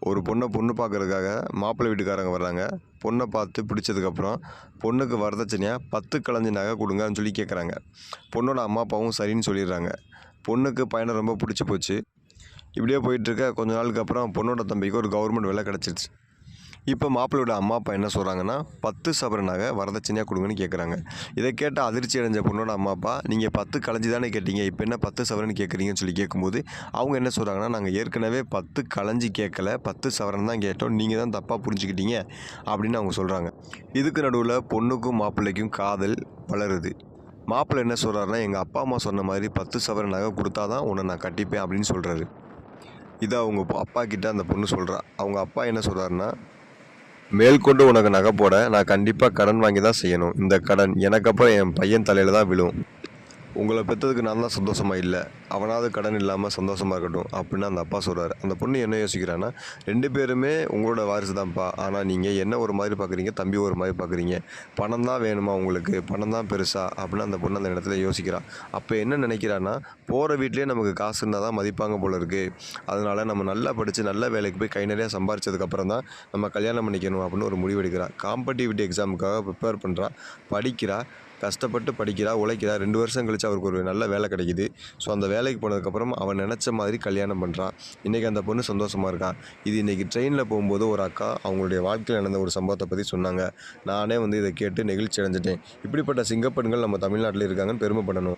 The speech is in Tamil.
ஒரு பொண்ணு பார்க்கறதுக்காக மாப்பிள்ளை வீட்டுக்காரங்க வர்றாங்க. பொண்ணை பார்த்து பிடிச்சதுக்கப்புறம் பொண்ணுக்கு வரதட்சணையாக 10 கலஞ்ச நகை கொடுங்கன்னு சொல்லி கேட்குறாங்க. பொண்ணோட அம்மா அப்பாவும் சரின்னு சொல்லிடுறாங்க. பொண்ணுக்கு பையனை ரொம்ப பிடிச்சி போச்சு. இப்படியே போயிட்டுருக்க கொஞ்ச நாளுக்கு அப்புறம் பொண்ணோட தம்பிக்கு ஒரு கவர்மெண்ட் வேலை கிடச்சிருச்சு. இப்போ மாப்பிள்ளையோட அம்மா அப்பா என்ன சொல்கிறாங்கன்னா 10 சவரன் நகை வரதட்சணையாக கொடுங்கன்னு கேட்குறாங்க. இதை கேட்ட அதிர்ச்சி அடைஞ்ச பொண்ணோட அம்மா அப்பா, நீங்கள் 10 கலஞ்சி தானே கேட்டீங்க, இப்போ என்ன 10 சவரன் கேட்குறீங்கன்னு சொல்லி கேட்கும்போது அவங்க என்ன சொல்கிறாங்கன்னா, நாங்கள் ஏற்கனவே 10 கலஞ்சி கேட்கல, 10 சவரன் தான் கேட்டோம், நீங்கள் தான் தப்பாக புரிஞ்சுக்கிட்டீங்க அப்படின்னு அவங்க சொல்கிறாங்க. இதுக்கு நடுவில் பொண்ணுக்கும் மாப்பிள்ளைக்கும் காதல் வளருது. மாப்பிள்ளை என்ன சொல்கிறாருன்னா, எங்கள் அப்பா அம்மா சொன்ன மாதிரி 10 சவரன் நகை கொடுத்தா தான் உன்னை நான் கட்டிப்பேன் அப்படின்னு சொல்கிறாரு. இதை அவங்க அப்பா கிட்ட அந்த பொண்ணு சொல்கிறா. அவங்க அப்பா என்ன சொல்கிறாருன்னா, மேற்கொண்டு உனக்கு நகை போட நான் கண்டிப்பாக கடன் வாங்கி தான் செய்யணும். இந்த கடன் எனக்கு அப்புறம் என் பையன் தலையில் தான் விழும். உங்களை பெற்றதுக்கு நான் தான் சந்தோஷமாக இல்லை, அவனாவது கடன் இல்லாமல் சந்தோஷமாக இருக்கட்டும் அப்படின்னு அந்த அப்பா சொல்கிறாரு. அந்த பொண்ணு என்ன யோசிக்கிறான்னா, 2 பேருமே உங்களோட வாரிசு தான்ப்பா, ஆனால் நீங்கள் என்ன ஒரு மாதிரி பார்க்குறீங்க, தம்பி ஒரு மாதிரி பார்க்குறீங்க, பணம் தான் வேணுமா உங்களுக்கு, பணம் தான் பெருசா அப்படின்னு அந்த பொண்ணு அந்த இடத்துல யோசிக்கிறான். அப்போ என்ன நினைக்கிறான்னா, போகிற வீட்லேயே நமக்கு காசு இருந்தால் தான் மதிப்பாங்க போல இருக்குது, அதனால் நம்ம நல்லா படித்து நல்ல வேலைக்கு போய் கை நிறையா சம்பாரிச்சதுக்கப்புறம் தான் நம்ம கல்யாணம் பண்ணிக்கணும் அப்படின்னு ஒரு முடிவு எடுக்கிறா. காம்படிட்டிவ் எக்ஸாமுக்காக ப்ரிப்பேர் பண்ணுறா, படிக்கிறா, கஷ்டப்பட்டு படிக்கிறா, உழைக்கிறா. 2 வருஷம் கழிச்சு அவருக்கு ஒரு நல்ல வேலை கிடைக்குது. ஸோ அந்த வேலைக்கு போனதுக்கப்புறம் அவன் நினச்ச மாதிரி கல்யாணம் பண்ணுறான். இன்றைக்கி அந்த பொண்ணு சந்தோஷமாக இருக்கா. இது இன்றைக்கி ட்ரெயினில் போகும்போது ஒரு அக்கா அவங்களுடைய வாழ்க்கையில் நடந்த ஒரு சம்பவத்தை பற்றி சொன்னாங்க. நானே இதை கேட்டு நெகிழ்ச்சி அடைஞ்சிட்டேன். இப்படிப்பட்ட சிங்கப்பெண்கள் நம்ம தமிழ்நாட்டில் இருக்காங்கன்னு பெருமைப்படணும்.